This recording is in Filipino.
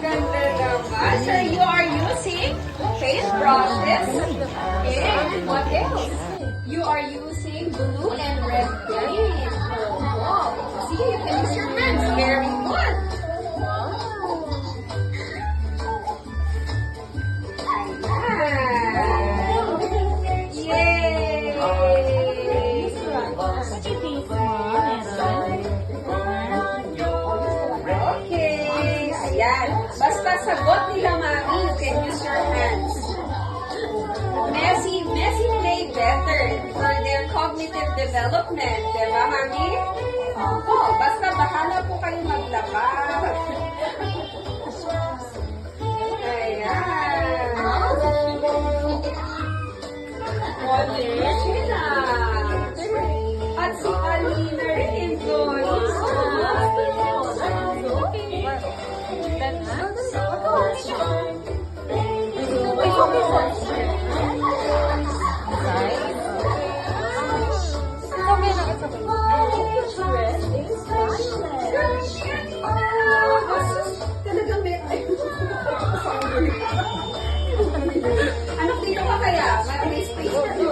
Ganda naman. So you are using face brushes. And what else? You are using blue and red paint. Wow. See, you can use your hands. Very good. Yay! Okay. Ayan. Basta sagot nila, Mami, you can use your hands. Messi play better for their cognitive development. Diba, Mami? Opo. Basta bahala po kayo maglaba. Ayan. Alina. At si Alina rin doon. Talagang may... Anak, dito ka kaya? May space.